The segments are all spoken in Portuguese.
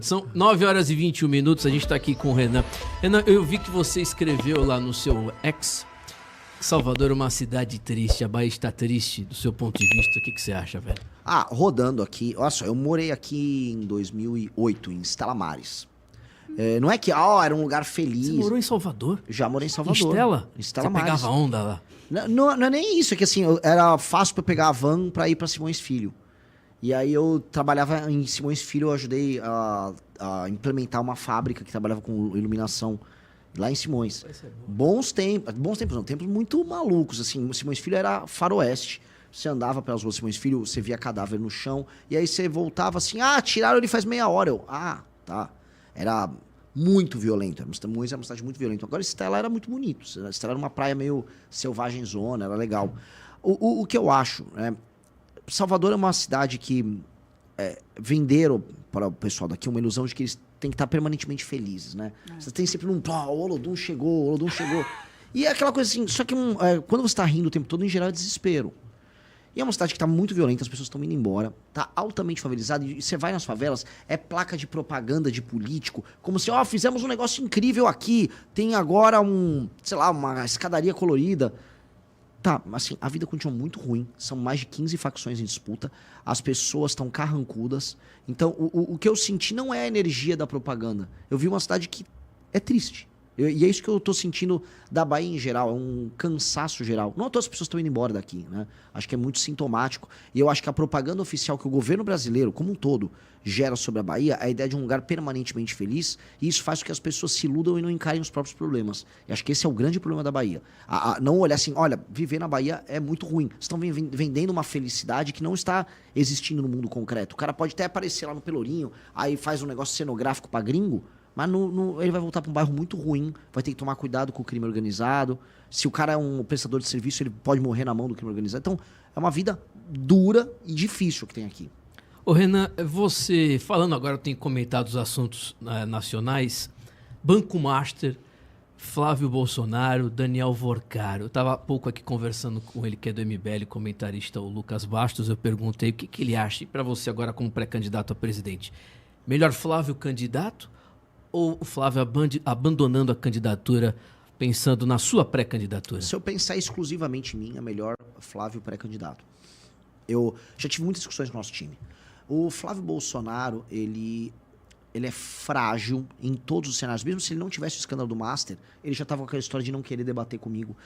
São 9 horas e 21 minutos, a gente tá aqui com o Renan. Renan, eu vi que você escreveu lá no seu ex, Salvador é uma cidade triste, a Bahia está triste do seu ponto de vista. O que você acha, velho? Rodando aqui, olha só, eu morei aqui em 2008, em Stella Maris. Não é que, era um lugar feliz. Você morou em Salvador? Já morei em Salvador. Em Stella? Em Stella Você Maris. pegava onda lá? Não é nem isso, é que assim, era fácil pra eu pegar a van pra ir pra Simões Filho. E aí eu trabalhava em Simões Filho, eu ajudei a implementar uma fábrica que trabalhava com iluminação lá em Simões. Bons tempos não, tempos muito malucos, assim, Simões Filho era faroeste. Você andava pelas ruas de Simões Filho, você via cadáver no chão, e aí você voltava assim, tiraram ele faz meia hora. Tá. Era muito violento, Simões era uma cidade muito violenta. Agora Stella era muito bonito, Stella era uma praia meio selvagem zona, era legal. O que eu acho, né? Salvador é uma cidade que venderam para o pessoal daqui uma ilusão de que eles têm que estar permanentemente felizes, né? Você tem sempre o Olodum chegou. E é aquela coisa assim, só que quando você está rindo o tempo todo, em geral é desespero. E é uma cidade que está muito violenta, as pessoas estão indo embora, está altamente favelizada, e você vai nas favelas, é placa de propaganda de político, como se, fizemos um negócio incrível aqui, tem agora uma escadaria colorida. Tá, assim, a vida continua muito ruim. São mais de 15 facções em disputa. As pessoas estão carrancudas. Então, o que eu senti não é a energia da propaganda. Eu vi uma cidade que é triste. E é isso que eu tô sentindo da Bahia em geral. É um cansaço geral. Não todas as pessoas estão indo embora daqui, né? Acho que é muito sintomático. E eu acho que a propaganda oficial que o governo brasileiro, como um todo, gera sobre a Bahia é a ideia de um lugar permanentemente feliz. E isso faz com que as pessoas se iludam e não encarem os próprios problemas. E acho que esse é o grande problema da Bahia. Não olhar assim, olha, viver na Bahia é muito ruim. Vocês estão vendendo uma felicidade que não está existindo no mundo concreto. O cara pode até aparecer lá no Pelourinho, aí faz um negócio cenográfico pra gringo, mas ele vai voltar para um bairro muito ruim, vai ter que tomar cuidado com o crime organizado. Se o cara é um prestador de serviço, ele pode morrer na mão do crime organizado. Então, é uma vida dura e difícil que tem aqui. Ô Renan, você, falando agora, eu tenho comentado os assuntos nacionais, Banco Master, Flávio Bolsonaro, Daniel Vorcaro. Eu estava há pouco aqui conversando com ele, que é do MBL, comentarista, o Lucas Bastos. Eu perguntei o que ele acha, e para você agora como pré-candidato a presidente, melhor Flávio candidato ou o Flávio abandonando a candidatura, pensando na sua pré-candidatura? Se eu pensar exclusivamente em mim, é melhor Flávio pré-candidato. Eu já tive muitas discussões com o nosso time. O Flávio Bolsonaro, ele é frágil em todos os cenários. Mesmo se ele não tivesse o escândalo do Master, ele já estava com aquela história de não querer debater comigo.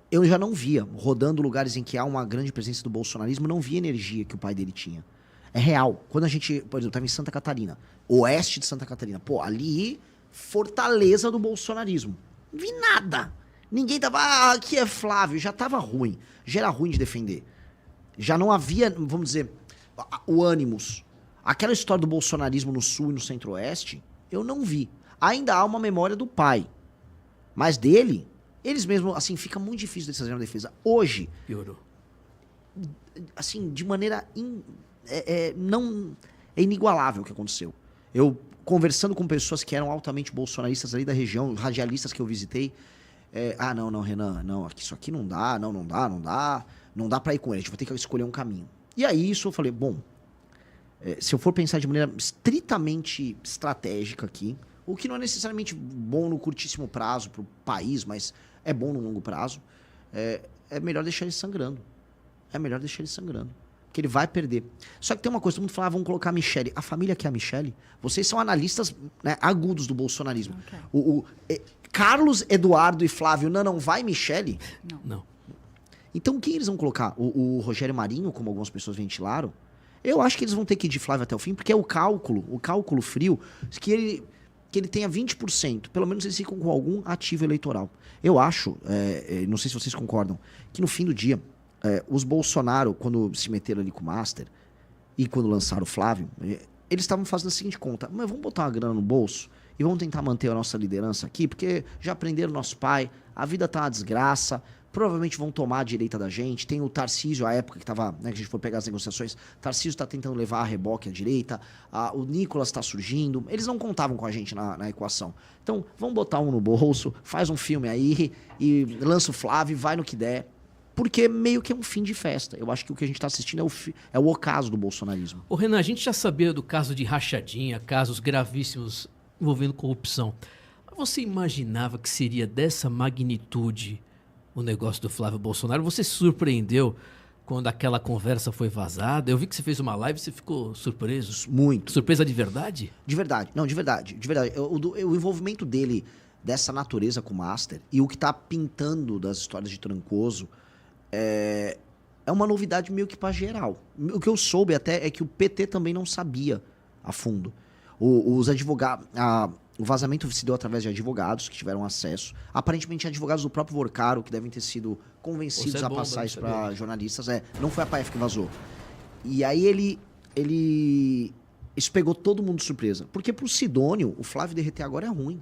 Eu já não via, rodando lugares em que há uma grande presença do bolsonarismo, não via a energia que o pai dele tinha. É real. Quando a gente, por exemplo, estava em Santa Catarina, oeste de Santa Catarina, ali, fortaleza do bolsonarismo. Não vi nada. Ninguém tava, aqui é Flávio, já tava ruim. Já era ruim de defender. Já não havia, vamos dizer, o ânimos. Aquela história do bolsonarismo no sul e no centro-oeste, eu não vi. Ainda há uma memória do pai. Mas dele, eles mesmos, assim, fica muito difícil deles fazerem uma defesa. Hoje, piorou. Assim, de maneira não é inigualável o que aconteceu. Eu conversando com pessoas que eram altamente bolsonaristas ali da região, radialistas que eu visitei, não, Renan, não, isso aqui não dá, não dá pra ir com ele, a gente vai ter que escolher um caminho. E aí isso eu falei, bom, se eu for pensar de maneira estritamente estratégica aqui, o que não é necessariamente bom no curtíssimo prazo pro país, mas é bom no longo prazo, é melhor deixar ele sangrando. Que ele vai perder. Só que tem uma coisa, todo mundo fala, vamos colocar a Michelle. A família quer a Michelle? Vocês são analistas, né, agudos do bolsonarismo. Okay. Carlos, Eduardo e Flávio, não vai Michelle? Não. Então quem eles vão colocar? O Rogério Marinho, como algumas pessoas ventilaram? Eu acho que eles vão ter que ir de Flávio até o fim, porque é o cálculo frio, que ele tenha 20%. Pelo menos eles ficam com algum ativo eleitoral. Eu acho, não sei se vocês concordam, que no fim do dia, os Bolsonaro, quando se meteram ali com o Master e quando lançaram o Flávio, eles estavam fazendo a seguinte conta, mas vamos botar uma grana no bolso e vamos tentar manter a nossa liderança aqui, porque já prenderam nosso pai, a vida tá uma desgraça, provavelmente vão tomar a direita da gente, tem o Tarcísio, a época que tava, né, que a gente foi pegar as negociações, Tarcísio tá tentando levar a reboque à direita, o Nicolas tá surgindo, eles não contavam com a gente na equação. Então, vamos botar um no bolso, faz um filme aí e lança o Flávio, vai no que der. porque meio que é um fim de festa. Eu acho que o que a gente está assistindo é o ocaso do bolsonarismo. Ô Renan, a gente já sabia do caso de rachadinha, casos gravíssimos envolvendo corrupção. Você imaginava que seria dessa magnitude o negócio do Flávio Bolsonaro? Você se surpreendeu quando aquela conversa foi vazada? Eu vi que você fez uma live e você ficou surpreso. Muito. Surpresa de verdade? De verdade. Não, de verdade. De verdade. O envolvimento dele dessa natureza com o Master e o que tá pintando das histórias de Trancoso é uma novidade meio que pra geral. O que eu soube até é que o PT também não sabia a fundo. Os advogados... O vazamento se deu através de advogados que tiveram acesso. Aparentemente, advogados do próprio Vorcaro, que devem ter sido convencidos a passar isso para jornalistas. Não foi a PF que vazou. E aí isso pegou todo mundo de surpresa. Porque pro Sidônio, o Flávio derreter agora é ruim.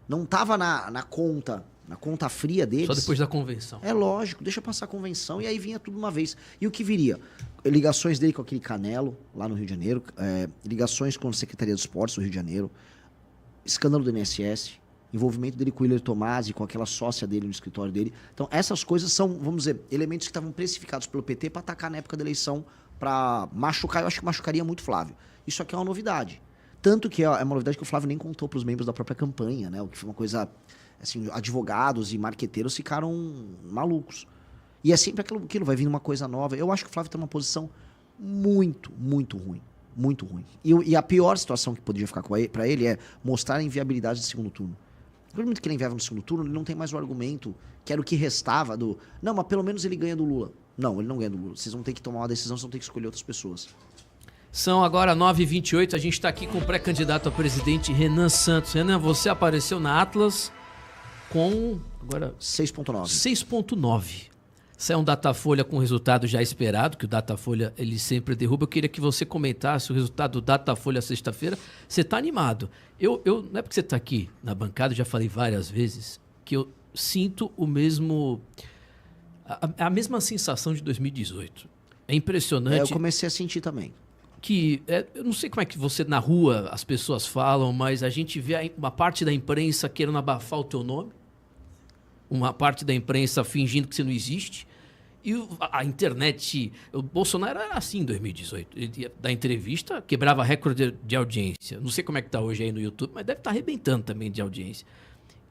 Não tava na conta fria deles. Só depois da convenção. É lógico, deixa passar a convenção e aí vinha tudo uma vez. E o que viria? Ligações dele com aquele Canelo, lá no Rio de Janeiro. Ligações com a Secretaria de Esportes do Rio de Janeiro. Escândalo do INSS, envolvimento dele com o Willer Tomasi, com aquela sócia dele no escritório dele. Então, essas coisas são, vamos dizer, elementos que estavam precificados pelo PT para atacar na época da eleição, para machucar. Eu acho que machucaria muito o Flávio. Isso aqui é uma novidade. Tanto que é uma novidade que o Flávio nem contou para os membros da própria campanha, né? O que foi uma coisa, assim, advogados e marqueteiros ficaram malucos. E é sempre aquilo, vai vir uma coisa nova. Eu acho que o Flávio tem uma posição muito, muito ruim. Muito ruim. E a pior situação que poderia ficar para ele é mostrar a inviabilidade do segundo turno. No momento que ele é inviável no segundo turno, ele não tem mais o argumento que era o que restava do... Não, mas pelo menos ele ganha do Lula. Não, ele não ganha do Lula. Vocês vão ter que tomar uma decisão, vocês vão ter que escolher outras pessoas. São agora 9h28, a gente está aqui com o pré-candidato a presidente Renan Santos. Renan, você apareceu na Atlas com... agora 6.9. 6.9. Sai um Datafolha com o resultado já esperado, que o Datafolha ele sempre derruba. Eu queria que você comentasse o resultado do Datafolha sexta-feira. Você está animado. Não é porque você está aqui na bancada, eu já falei várias vezes, que eu sinto a mesma sensação de 2018. É impressionante. Eu comecei a sentir também. Eu não sei como é que você, na rua, as pessoas falam, mas a gente vê uma parte da imprensa querendo abafar o teu nome, uma parte da imprensa fingindo que você não existe. E a internet... O Bolsonaro era assim em 2018. Ele ia dar entrevista, quebrava recorde de audiência. Não sei como é que está hoje aí no YouTube, mas deve estar arrebentando também de audiência.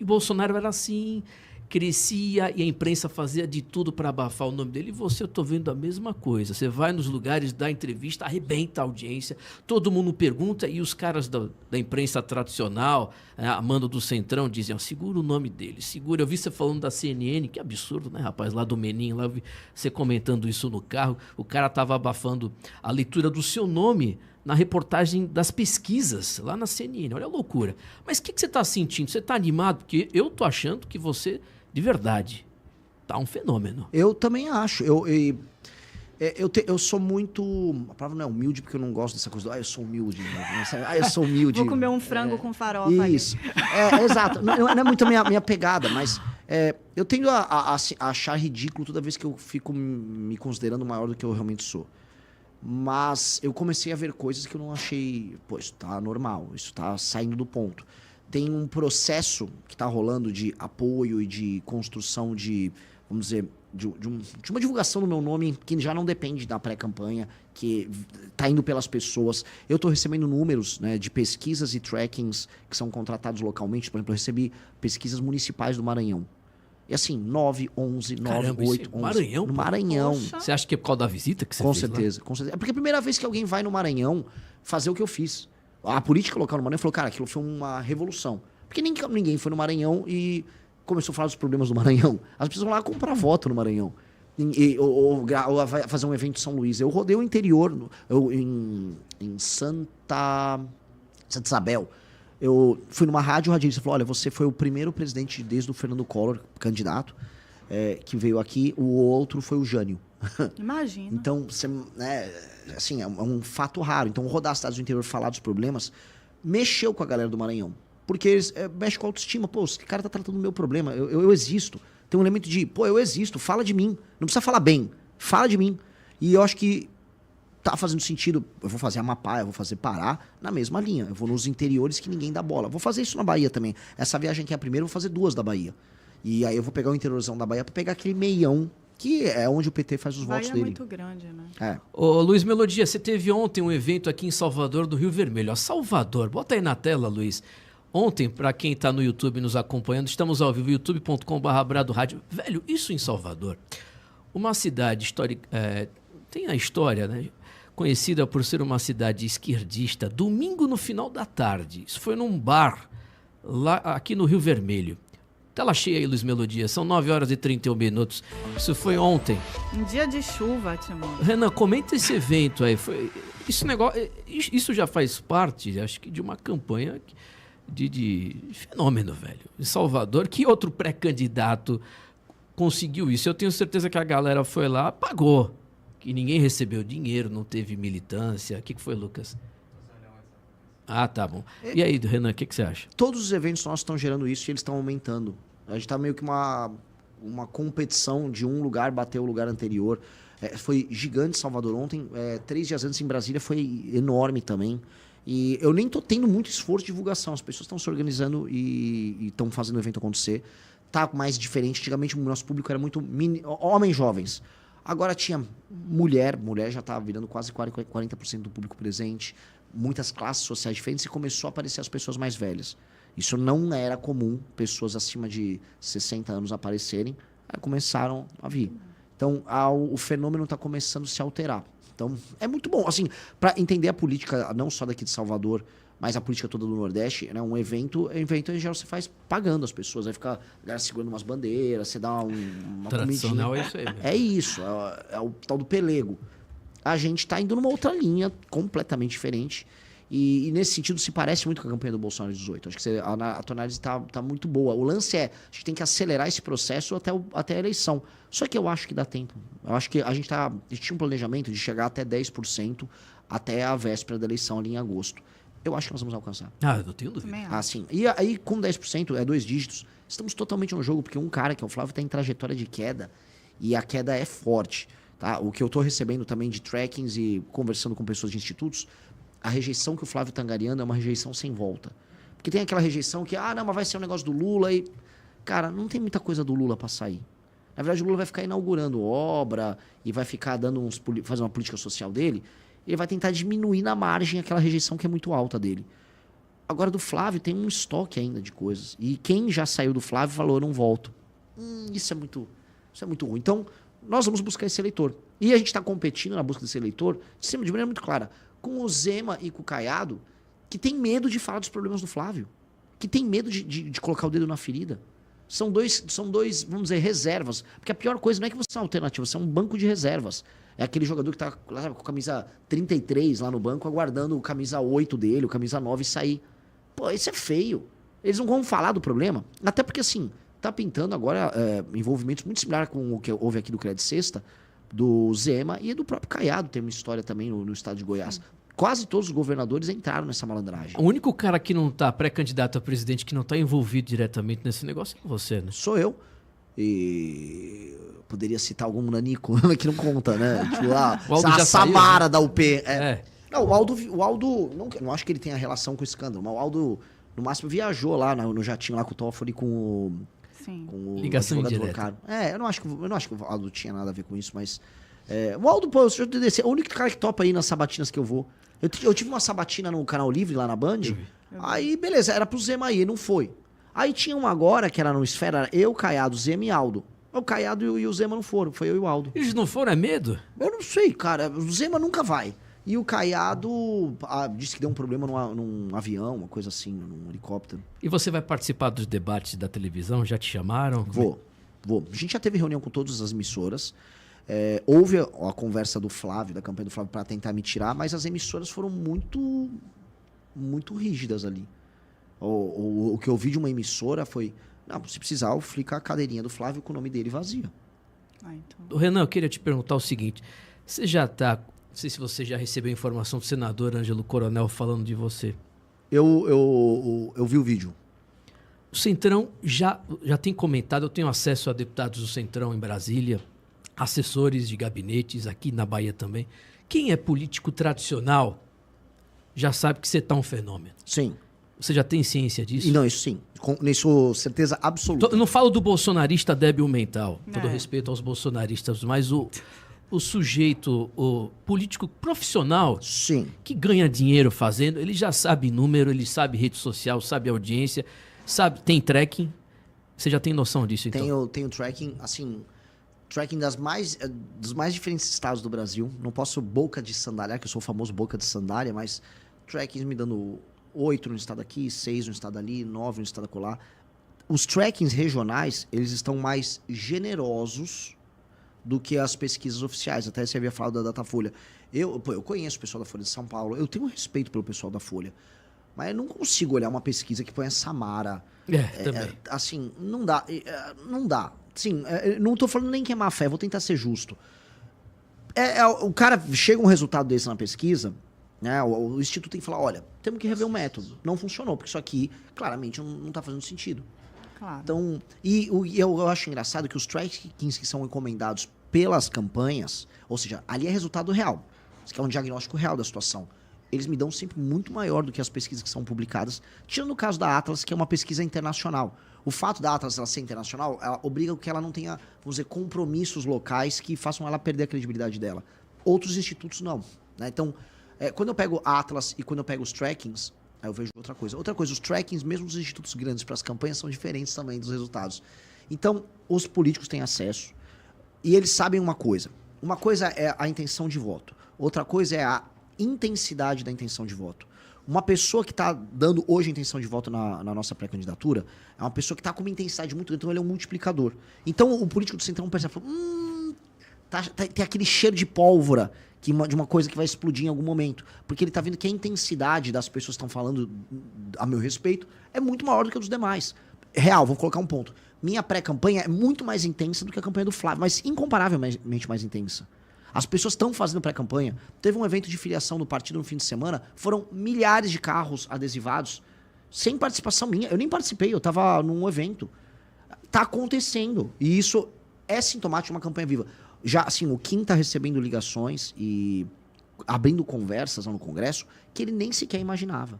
E o Bolsonaro era assim, crescia e a imprensa fazia de tudo para abafar o nome dele. E você, eu estou vendo a mesma coisa. Você vai nos lugares, dá entrevista, arrebenta a audiência, todo mundo pergunta e os caras da imprensa tradicional, a Amanda do Centrão, dizem, segura o nome dele, segura. Eu vi você falando da CNN, que absurdo, né, rapaz? Lá do Menin, lá eu vi você comentando isso no carro. O cara estava abafando a leitura do seu nome na reportagem das pesquisas, lá na CNN. Olha a loucura. Mas o que você está sentindo? Você está animado? Porque eu tô achando que você... de verdade, tá um fenômeno. Eu também acho. Eu sou muito... A palavra não é humilde, porque eu não gosto dessa coisa do... eu sou humilde. Eu sou humilde. Vou comer um frango com farofa. Isso. Exato. Não é muito a minha pegada, mas eu tendo a achar ridículo toda vez que eu fico me considerando maior do que eu realmente sou. Mas eu comecei a ver coisas que eu não achei... Pô, isso tá normal, isso tá saindo do ponto. Tem um processo que está rolando de apoio e de construção de, vamos dizer, de uma divulgação do meu nome que já não depende da pré-campanha, que está indo pelas pessoas. Eu estou recebendo números, né, de pesquisas e trackings que são contratados localmente. Por exemplo, eu recebi pesquisas municipais do Maranhão. E assim, 9, 11, 9, Caramba, 8, 11. Maranhão? No Maranhão. Poxa. Você acha que é por causa da visita que você Com fez certeza, com certeza. É porque é a primeira vez que alguém vai no Maranhão fazer o que eu fiz. A política local no Maranhão falou, cara, aquilo foi uma revolução. Porque ninguém foi no Maranhão e começou a falar dos problemas do Maranhão. As pessoas vão lá comprar voto no Maranhão. Ou fazer um evento em São Luís. Eu rodei o interior, em Santa Isabel. Eu fui numa rádio, o radialista falou, olha, você foi o primeiro presidente desde o Fernando Collor, candidato, que veio aqui. O outro foi o Jânio. Imagina. Então, assim, é um fato raro. Então, rodar as cidades do interior, falar dos problemas, mexeu com a galera do Maranhão. Porque eles mexem com a autoestima. Pô, esse cara tá tratando do meu problema. Eu existo. Tem um elemento de, pô, eu existo, fala de mim. Não precisa falar bem, fala de mim. E eu acho que tá fazendo sentido. Eu vou fazer Amapá, eu vou fazer Pará na mesma linha. Eu vou nos interiores que ninguém dá bola. Vou fazer isso na Bahia também. Essa viagem aqui é a primeira, eu vou fazer 2 da Bahia. E aí eu vou pegar o interiorzão da Bahia pra pegar aquele meião que é onde o PT faz os Bahia votos é dele. muito grande, né? É. Ô, Luiz Melodia, você teve ontem um evento aqui em Salvador do Rio Vermelho. Ó, Salvador, bota aí na tela, Luiz. Ontem, para quem está no YouTube nos acompanhando, estamos ao vivo, youtube.com/Brado Rádio. Velho, isso em Salvador, uma cidade histórica, tem a história, né? Conhecida por ser uma cidade esquerdista. Domingo no final da tarde, isso foi num bar lá aqui no Rio Vermelho. Tela cheia aí, Luiz Melodia, são 9h31. Isso foi ontem. Um dia de chuva, Timão. Renan, comenta esse evento aí. Isso já faz parte, acho que, de uma campanha de fenômeno, velho. Em Salvador, que outro pré-candidato conseguiu isso? Eu tenho certeza que a galera foi lá, pagou. Que ninguém recebeu dinheiro, não teve militância. O que foi, Lucas? Ah, tá bom. E aí, Renan, o que você acha? Todos os eventos nossos estão gerando isso e eles estão aumentando. A gente está meio que uma competição de um lugar bater o lugar anterior. Foi gigante Salvador ontem. 3 dias antes em Brasília foi enorme também. E eu nem tô tendo muito esforço de divulgação. As pessoas estão se organizando e estão fazendo o evento acontecer. Tá mais diferente. Antigamente o nosso público era muito homens jovens. Agora tinha mulher já tá virando quase 40% do público presente. Muitas classes sociais diferentes e começou a aparecer as pessoas mais velhas. Isso não era comum, pessoas acima de 60 anos aparecerem, aí começaram a vir. Então, o fenômeno está começando a se alterar. Então, é muito bom. Assim, para entender a política, não só daqui de Salvador, mas a política toda do Nordeste, né? Um evento em geral você faz pagando as pessoas. Aí fica a galera segurando umas bandeiras, você dá uma Tradicional comidinha. é isso aí mesmo. É isso, é o tal do pelego. A gente está indo numa outra linha, completamente diferente. E nesse sentido se parece muito com a campanha do Bolsonaro de 18. Acho que a tua análise está muito boa. O lance a gente tem que acelerar esse processo até a eleição. Só que eu acho que dá tempo. Eu acho que a gente tinha um planejamento de chegar até 10% até a véspera da eleição ali em agosto. Eu acho que nós vamos alcançar. Ah, eu tenho dúvida. Sim. E aí, com 10%, 2 dígitos, estamos totalmente no jogo, porque um cara, que é o Flávio, está em trajetória de queda, e a queda é forte. Tá? O que eu estou recebendo também de trackings e conversando com pessoas de institutos, a rejeição que o Flávio está angariando é uma rejeição sem volta. Porque tem aquela rejeição que, não, mas vai ser um negócio do Lula e... Cara, não tem muita coisa do Lula para sair. Na verdade, o Lula vai ficar inaugurando obra e vai ficar fazendo uma política social dele. Ele vai tentar diminuir na margem aquela rejeição que é muito alta dele. Agora, do Flávio tem um estoque ainda de coisas. E quem já saiu do Flávio falou, eu não volto. Isso é muito ruim. Então, nós vamos buscar esse eleitor. E a gente está competindo na busca desse eleitor de maneira muito clara. Com o Zema e com o Caiado, que tem medo de falar dos problemas do Flávio. Que tem medo de colocar o dedo na ferida. São dois, vamos dizer, reservas. Porque a pior coisa não é que você é uma alternativa, você é um banco de reservas. É aquele jogador que tá com a camisa 33 lá no banco, aguardando o camisa 8 dele, o camisa 9 sair. Pô, isso é feio. Eles não vão falar do problema. Até porque, assim, tá pintando agora envolvimentos muito similares com o que houve aqui do Credit Sexta, do Zema e do próprio Caiado. Tem uma história também no estado de Goiás. Sim. Quase todos os governadores entraram nessa malandragem. O único cara que não tá pré-candidato a presidente, que não tá envolvido diretamente nesse negócio é você, né? Sou eu. E poderia citar algum nanico que não conta, né? Tipo, a Samara, né? Da UP. Não, o Aldo não acho que ele tenha relação com o escândalo, mas o Aldo, no máximo, viajou lá no jatinho lá com o Toffoli com o... Sim. Com o ligação indireta. Eu não acho que o Aldo tinha nada a ver com isso, mas... o Aldo, pô, é o único cara que topa aí nas sabatinas que eu vou. Eu tive uma sabatina no Canal Livre, lá na Band. Aí, beleza, era pro Zema aí, não foi. Aí tinha uma agora, que era no Esfera, eu, Caiado, Zema e Aldo. O Caiado e o Zema não foram, foi eu e o Aldo. Eles não foram, é medo? Eu não sei, cara. O Zema nunca vai. E o Caiado disse que deu um problema num avião, uma coisa assim, num helicóptero. E você vai participar dos debates da televisão? Já te chamaram? Vou. A gente já teve reunião com todas as emissoras. Houve a conversa do Flávio, da campanha do Flávio, para tentar me tirar, mas as emissoras foram muito, muito rígidas ali. O que eu vi de uma emissora foi, não, se precisar, fica a cadeirinha do Flávio com o nome dele vazia. Então. Renan, eu queria te perguntar o seguinte, você já está, não sei se você já recebeu informação do senador Ângelo Coronel falando de você. Eu vi o vídeo. O Centrão já tem comentado, eu tenho acesso a deputados do Centrão em Brasília, assessores de gabinetes aqui na Bahia também. Quem é político tradicional já sabe que você está um fenômeno. Sim. Você já tem ciência disso? E não, isso sim. Isso, certeza absoluta. Eu não falo do bolsonarista débil mental, todo É. respeito aos bolsonaristas, mas o sujeito, o político profissional Sim. que ganha dinheiro fazendo, ele já sabe número, ele sabe rede social, sabe audiência, sabe, tem tracking. Você já tem noção disso, então? Tenho tracking, assim, tracking dos mais diferentes estados do Brasil. Não posso boca de sandália, que eu sou o famoso boca de sandália, mas trackings me dando 8 no estado aqui, 6 no estado ali, 9 no estado acolá. Os trackings regionais, eles estão mais generosos do que as pesquisas oficiais. Até você havia falado da Datafolha. Eu conheço o pessoal da Folha de São Paulo, eu tenho respeito pelo pessoal da Folha, mas eu não consigo olhar uma pesquisa que põe a Samara. Também. Assim, não dá. Não dá. Sim, não tô falando nem que é má fé, vou tentar ser justo. O cara chega um resultado desse na pesquisa, né? O Instituto tem que falar, olha, temos que rever o método. Não funcionou, porque isso aqui claramente não tá fazendo sentido. Claro. Então, eu acho engraçado que os trackings que são encomendados pelas campanhas, ou seja, ali é resultado real. Isso aqui é um diagnóstico real da situação. Eles me dão sempre muito maior do que as pesquisas que são publicadas, tirando o caso da Atlas, que é uma pesquisa internacional. O fato da Atlas ela ser internacional, ela obriga que ela não tenha, vamos dizer, compromissos locais que façam ela perder a credibilidade dela. Outros institutos não. Né? Então, quando eu pego a Atlas e quando eu pego os trackings, aí eu vejo outra coisa. Outra coisa, os trackings, mesmo dos institutos grandes para as campanhas, são diferentes também dos resultados. Então, os políticos têm acesso e eles sabem uma coisa. Uma coisa é a intenção de voto. Outra coisa é a intensidade da intenção de voto. Uma pessoa que está dando hoje a intenção de voto na nossa pré-candidatura é uma pessoa que está com uma intensidade muito grande, então ele é um multiplicador. Então o político do Centrão percebe, tem aquele cheiro de pólvora de uma coisa que vai explodir em algum momento. Porque ele está vendo que a intensidade das pessoas que estão falando a meu respeito é muito maior do que a dos demais. Real, vou colocar um ponto. Minha pré-campanha é muito mais intensa do que a campanha do Flávio, mas incomparavelmente mais intensa. As pessoas estão fazendo pré-campanha. Teve um evento de filiação do partido no fim de semana, foram milhares de carros adesivados, sem participação minha. Eu nem participei, eu estava num evento. Tá acontecendo. E isso é sintomático de uma campanha viva. Já, assim, o Kim tá recebendo ligações e abrindo conversas lá no Congresso que ele nem sequer imaginava.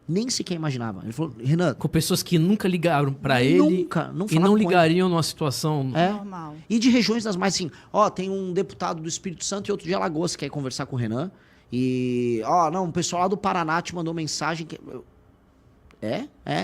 Nem sequer imaginava. Ele falou, Renan... Com pessoas que nunca ligaram para ele não e não ligariam numa situação... Normal. E de regiões das mais assim, tem um deputado do Espírito Santo e outro de Alagoas que quer conversar com o Renan. E, o pessoal lá do Paraná te mandou mensagem que...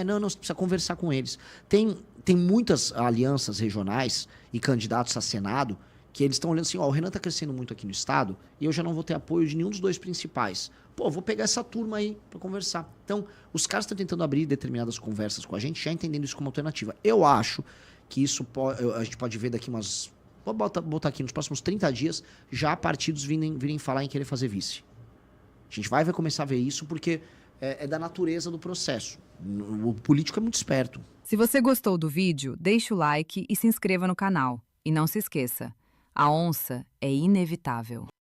Não, você precisa conversar com eles. Tem muitas alianças regionais e candidatos a Senado que eles estão olhando assim, o Renan tá crescendo muito aqui no estado e eu já não vou ter apoio de nenhum dos dois principais. Vou pegar essa turma aí pra conversar. Então, os caras estão tentando abrir determinadas conversas com a gente, já entendendo isso como alternativa. Eu acho que isso a gente pode ver daqui umas... Vou botar aqui nos próximos 30 dias, já partidos virem falar em querer fazer vice. A gente vai começar a ver isso porque é da natureza do processo. O político é muito esperto. Se você gostou do vídeo, deixe o like e se inscreva no canal. E não se esqueça, a onça é inevitável.